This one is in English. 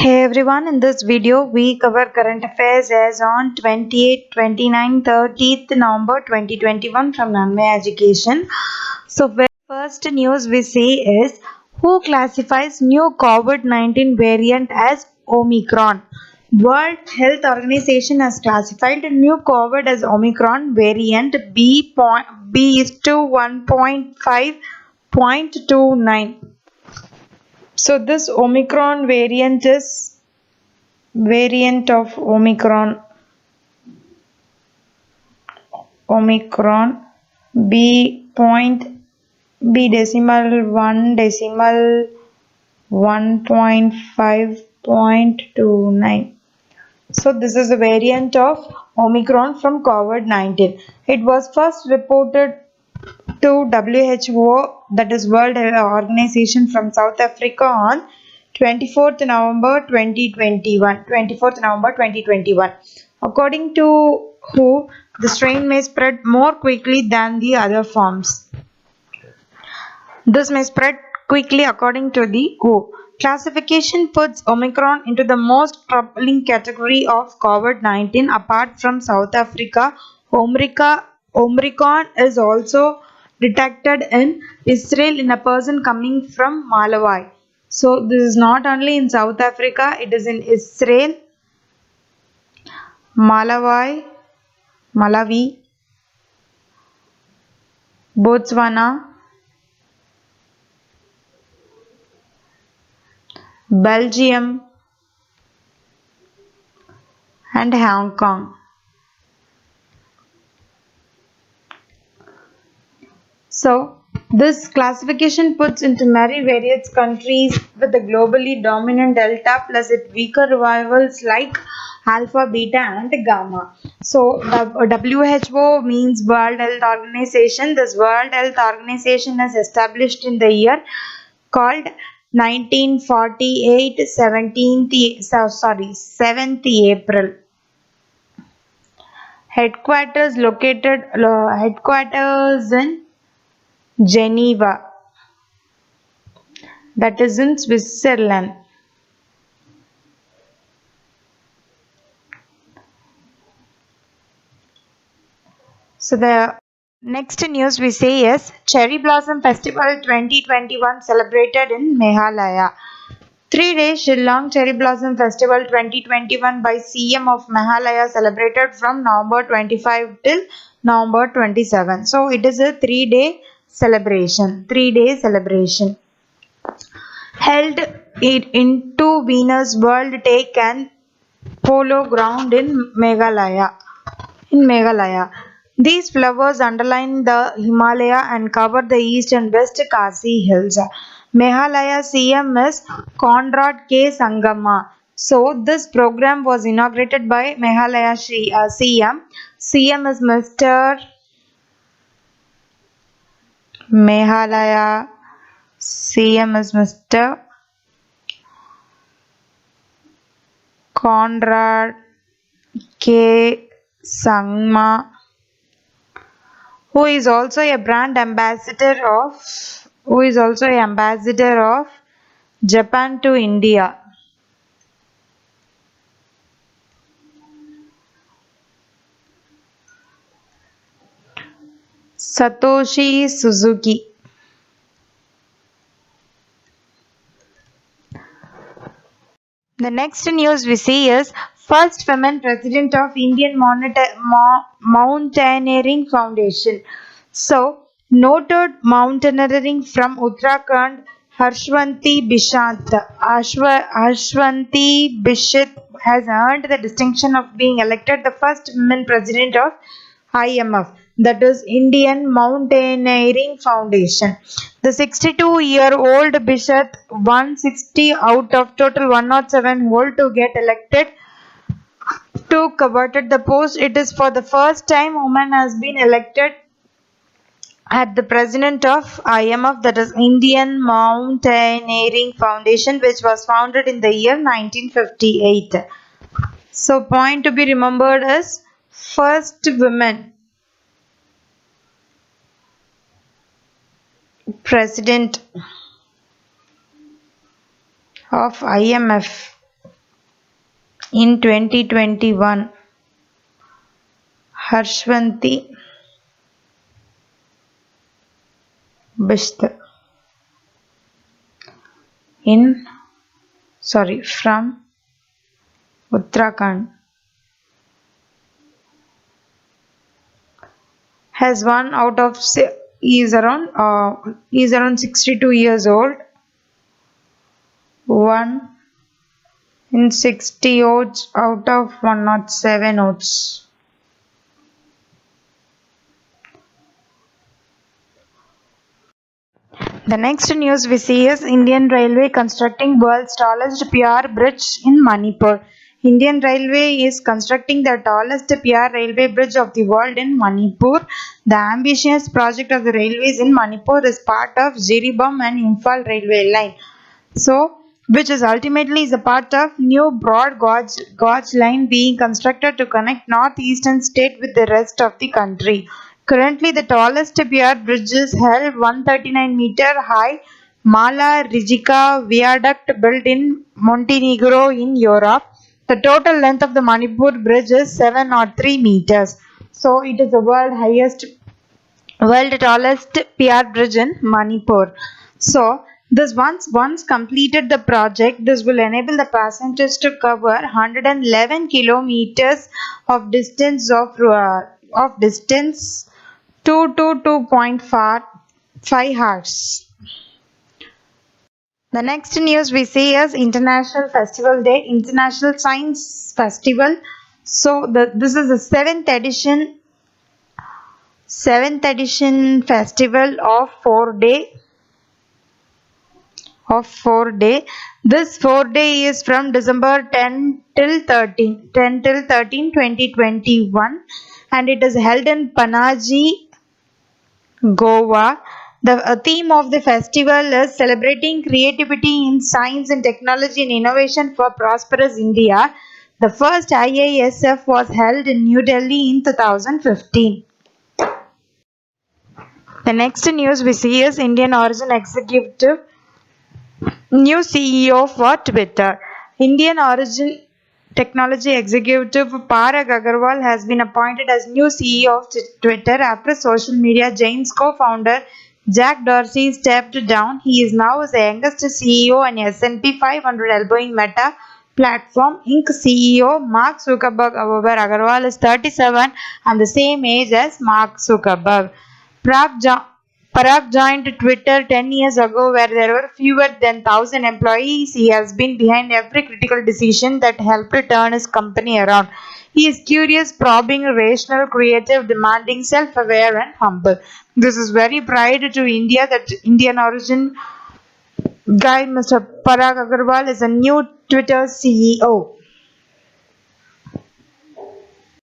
Hey everyone, in this video we cover current affairs as on 28th, 29th, 30th November 2021 from Nanmay Education. So first news we see is who classifies new COVID-19 variant as Omicron. World Health Organization has classified the new COVID as Omicron variant B is to 1.5.29. So this Omicron variant is variant of Omicron B decimal 1 decimal 1.5.29. So this is a variant of Omicron from COVID-19. It was first reported to WHO, that is World Health Organization, from South Africa on 24th November 2021. According to WHO, the strain may spread more quickly than the other forms. This may spread quickly according to the WHO. Classification puts Omicron into the most troubling category of COVID-19 apart from South Africa. Omicron is also detected in Israel in a person coming from Malawi. So this is not only in South Africa, it is in Israel, Malawi, Botswana, Belgium and Hong Kong. So, this classification puts into many various countries with the globally dominant Delta plus its weaker rivals like Alpha, Beta and Gamma. So, WHO means World Health Organization. This World Health Organization is established in the year called 1948, 7th April. Headquarters in Geneva, that is in Switzerland. So the next news we say is Cherry Blossom Festival 2021 celebrated in Meghalaya. 3 days Shillong Cherry Blossom Festival 2021 by CM of Meghalaya celebrated from November 25 till November 27. So it is a 3-day celebration. Held into Venus World Take and Polo Ground in Meghalaya. These flowers underline the Himalaya and cover the east and west Khasi hills. Meghalaya CM is Conrad K. Sangama. So this program was inaugurated by Meghalaya CM. CM is Mr. Meghalaya. CM is Mr. Conrad K. Sangma, who is also a brand ambassador of Japan to India. Satoshi Suzuki. The next news we see is first women president of Indian Mountaineering Foundation. So, noted mountaineering from Uttarakhand, Harshwanti Bishit has earned the distinction of being elected the first women president of IMF, that is Indian Mountaineering Foundation. The 62-year-old Bishop won 60 out of total 107 hold to get elected to coveted the post. It is for the first time woman has been elected at the president of IMF, that is Indian Mountaineering Foundation, which was founded in the year 1958. So point to be remembered is first women president of IMF. In 2021, Harshvanti Bisht from Uttarakhand has one out of is around 62 years old. One in 60 votes out of 107 votes. The next news we see is Indian Railway constructing world's tallest PR bridge in Manipur. Indian Railway is constructing the tallest PR railway bridge of the world in Manipur. The ambitious project of the railways in Manipur is part of Jiribam and Imphal railway line. So, which is ultimately is a part of new broad gauge line being constructed to connect northeastern state with the rest of the country. Currently, the tallest PR bridge is held 139-meter high Mala Rijeka viaduct built in Montenegro in Europe. The total length of the Manipur bridge is 703 meters. So, it is the world tallest PR bridge in Manipur. So, this once completed the project, this will enable the passengers to cover 111 kilometers of distance of distance 2 to 2.5 hours. The next news we see is International Festival Day, International Science Festival. So this is the seventh edition festival of 4 day. This 4 day is from December 10 till 13 2021, and it is held in Panaji, Goa. The theme of the festival is celebrating creativity in science and technology and innovation for prosperous India. The first IISF was held in New Delhi in 2015. The next news we see is Indian origin executive new CEO for Twitter. Indian origin technology executive Parag Agarwal has been appointed as new CEO of Twitter after social media giant's co-founder Jack Dorsey stepped down. He is now the youngest CEO and S&P 500 elbowing Meta Platform Inc. CEO Mark Zuckerberg. However, Agarwal is 37 and the same age as Mark Zuckerberg. Parag joined Twitter 10 years ago, where there were fewer than 1,000 employees. He has been behind every critical decision that helped turn his company around. He is curious, probing, rational, creative, demanding, self-aware, and humble. This is very pride to India that Indian origin guy Mr. Parag Agarwal is a new Twitter CEO.